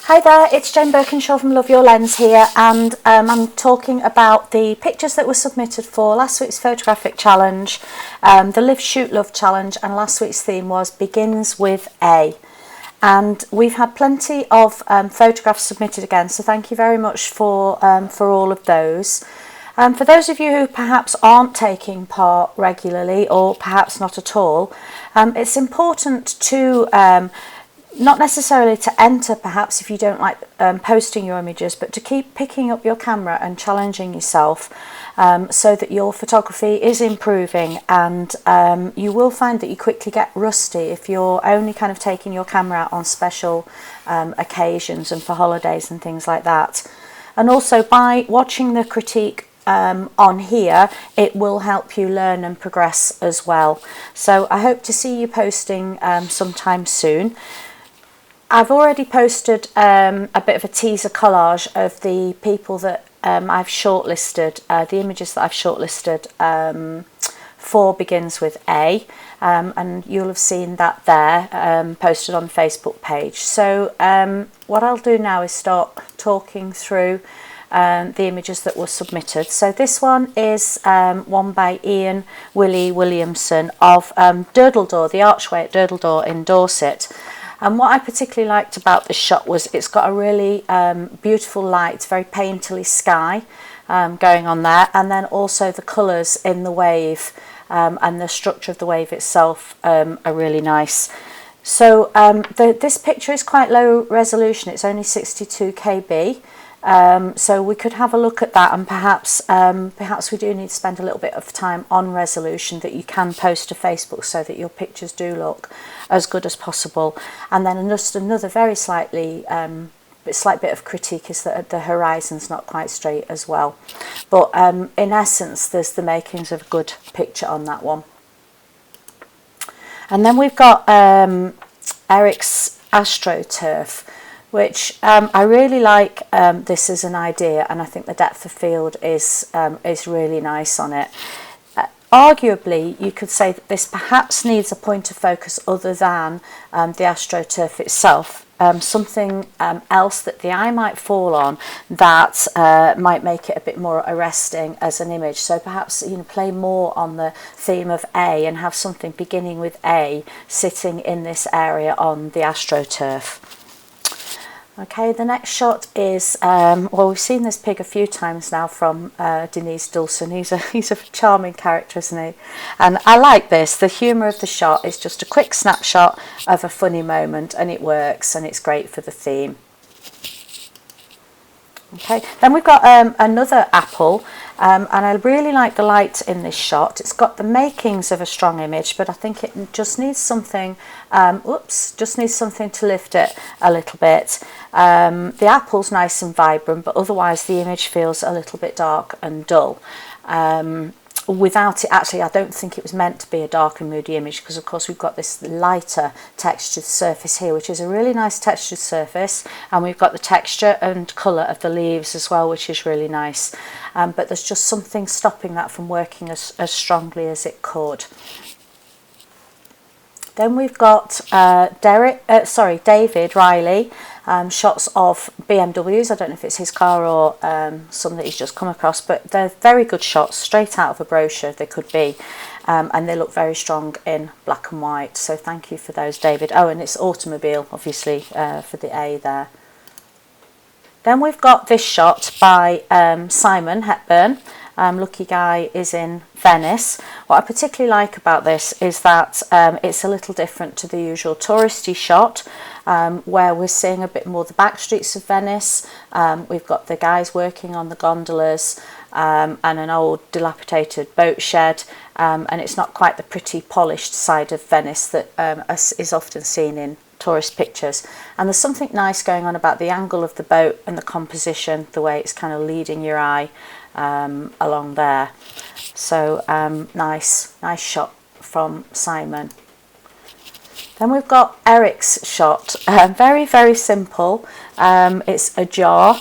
Hi there, it's Jane Birkinshaw from Love Your Lens here, and I'm talking about the pictures that were submitted for last week's photographic challenge, the Live Shoot Love challenge, and last week's theme was Begins with A. And we've had plenty of photographs submitted again, so thank you very much for all of those. For those of you who perhaps aren't taking part regularly or perhaps not at all, it's important to not necessarily to enter perhaps if you don't like posting your images, but to keep picking up your camera and challenging yourself so that your photography is improving, and you will find that you quickly get rusty if you're only kind of taking your camera out on special occasions and for holidays and things like that. And also by watching the critique on here, it will help you learn and progress as well. So I hope to see you posting sometime soon. I've already posted a bit of a teaser collage of the people that I've shortlisted, the images that I've shortlisted for Begins with A, and you'll have seen that there posted on the Facebook page. So what I'll do now is start talking through the images that were submitted. So this one is one by Ian Williamson of Durdledore, the archway at Durdledore in Dorset. And what I particularly liked about this shot was it's got a really beautiful light, very painterly sky going on there, and then also the colours in the wave and the structure of the wave itself are really nice. So this picture is quite low resolution, it's only 62 KB. So we could have a look at that, and perhaps we do need to spend a little bit of time on resolution that you can post to Facebook so that your pictures do look as good as possible. And then just another very slight bit of critique is that the horizon's not quite straight as well. But in essence, there's the makings of a good picture on that one. And then we've got Eric's AstroTurf, which I really like this as an idea, and I think the depth of field is really nice on it. Arguably, you could say that this perhaps needs a point of focus other than the AstroTurf itself, something else that the eye might fall on that might make it a bit more arresting as an image. So perhaps play more on the theme of A and have something beginning with A sitting in this area on the AstroTurf. Okay, the next shot is, well, we've seen this pig a few times now from Denise Dulson. He's a charming character, isn't he? And I like this. The humour of the shot is just a quick snapshot of a funny moment, and it works, and it's great for the theme. Okay, then we've got another apple, and I really like the light in this shot. It's got the makings of a strong image, but I think it just needs something, just needs something to lift it a little bit. The apple's nice and vibrant, but otherwise the image feels a little bit dark and dull. Without it, actually, I don't think it was meant to be a dark and moody image, because of course we've got this lighter textured surface here, which is a really nice textured surface, and we've got the texture and colour of the leaves as well, which is really nice, but there's just something stopping that from working as strongly as it could. Then we've got David Riley, shots of BMWs. I don't know if it's his car or some that he's just come across, but they're very good shots, straight out of a brochure they could be, and they look very strong in black and white. So thank you for those, David. Oh, and it's automobile, obviously, for the A there. Then we've got this shot by Simon Hepburn. Lucky Guy is in Venice. What I particularly like about this is that it's a little different to the usual touristy shot, where we're seeing a bit more the back streets of Venice. We've got the guys working on the gondolas and an old dilapidated boat shed, and it's not quite the pretty polished side of Venice that is often seen in tourist pictures. And there's something nice going on about the angle of the boat and the composition, the way it's kind of leading your eye along there. So nice shot from Simon. Then we've got Eric's shot, very simple. It's a jar.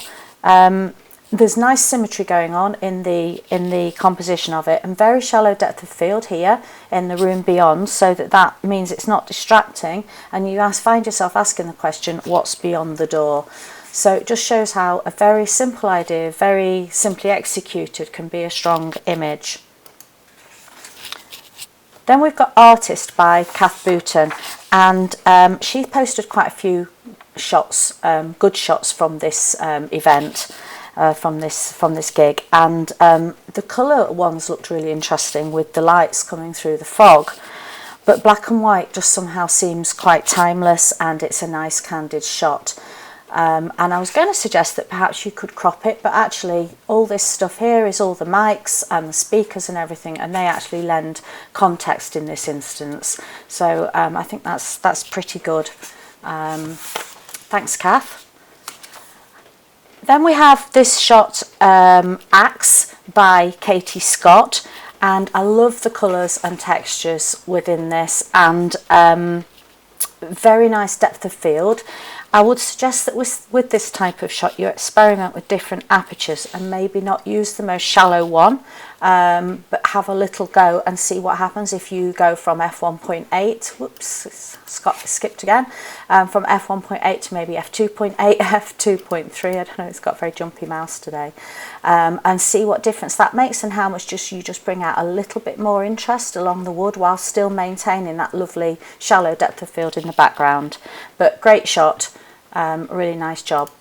there's nice symmetry going on in the composition of it, and very shallow depth of field here in the room beyond, so that means it's not distracting, and you find yourself asking the question, what's beyond the door? So it just shows how a very simple idea, very simply executed, can be a strong image. Then we've got Artist by Kath Booton, and she posted quite a few shots, good shots from this event, from this gig, and the colour ones looked really interesting with the lights coming through the fog, but black and white just somehow seems quite timeless, and it's a nice candid shot. And I was going to suggest that perhaps you could crop it, but actually all this stuff here is all the mics and the speakers and everything, and they actually lend context in this instance. So I think that's pretty good. Thanks, Kath. Then we have this shot, Axe by Katie Scott, and I love the colours and textures within this, and very nice depth of field. I would suggest that with this type of shot you experiment with different apertures and maybe not use the most shallow one, but have a little go and see what happens if you go from f1.8, whoops, skipped again, from f1.8 to maybe f2.8, f2.3, I don't know, it's got a very jumpy mouse today, and see what difference that makes and how much you just bring out a little bit more interest along the wood while still maintaining that lovely shallow depth of field in the background. But great shot. Really nice job.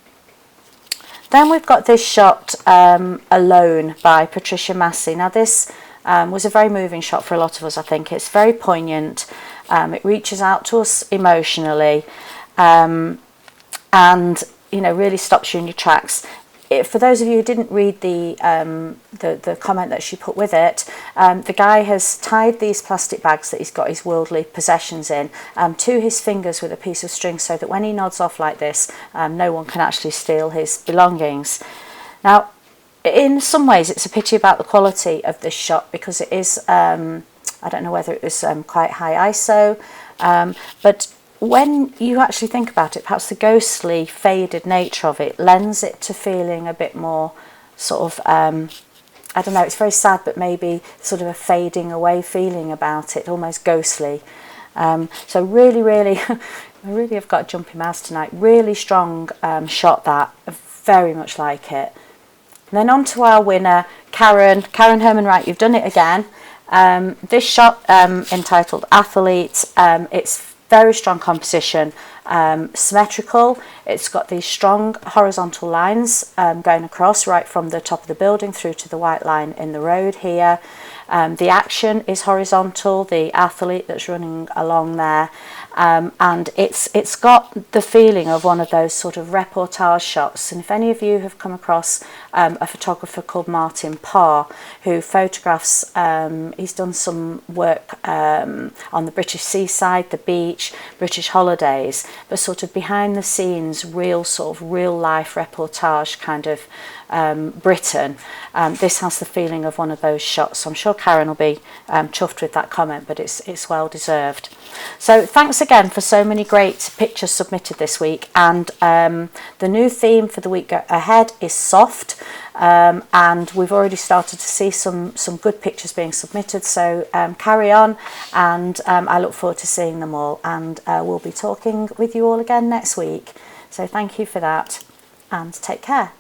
Then we've got this shot, Alone by Patricia Massey. Now this was a very moving shot for a lot of us, I think. It's very poignant. It reaches out to us emotionally, and really stops you in your tracks. For those of you who didn't read the comment that she put with it, the guy has tied these plastic bags that he's got his worldly possessions in to his fingers with a piece of string, so that when he nods off like this, no one can actually steal his belongings. Now, in some ways, it's a pity about the quality of this shot, because it is, I don't know whether it was quite high ISO, but when you actually think about it, perhaps the ghostly, faded nature of it lends it to feeling a bit more sort of, I don't know, it's very sad, but maybe sort of a fading away feeling about it, almost ghostly. So really, I really have got a jumpy mouse tonight. Really strong shot that, I very much like it. And then on to our winner, Karen Herman Wright, you've done it again. This shot entitled Athlete, it's very strong composition, symmetrical. It's got these strong horizontal lines going across right from the top of the building through to the white line in the road here. The action is horizontal, the athlete that's running along there, and it's got the feeling of one of those sort of reportage shots. And if any of you have come across a photographer called Martin Parr, who photographs, he's done some work on the British seaside, the beach, British holidays, but sort of behind the scenes, real life reportage kind of Britain. This has the feeling of one of those shots, so I'm sure Karen will be chuffed with that comment, but it's well deserved. So thanks again for so many great pictures submitted this week, and the new theme for the week ahead is soft, and we've already started to see some good pictures being submitted, so carry on, and I look forward to seeing them all, and we'll be talking with you all again next week. So thank you for that, and take care.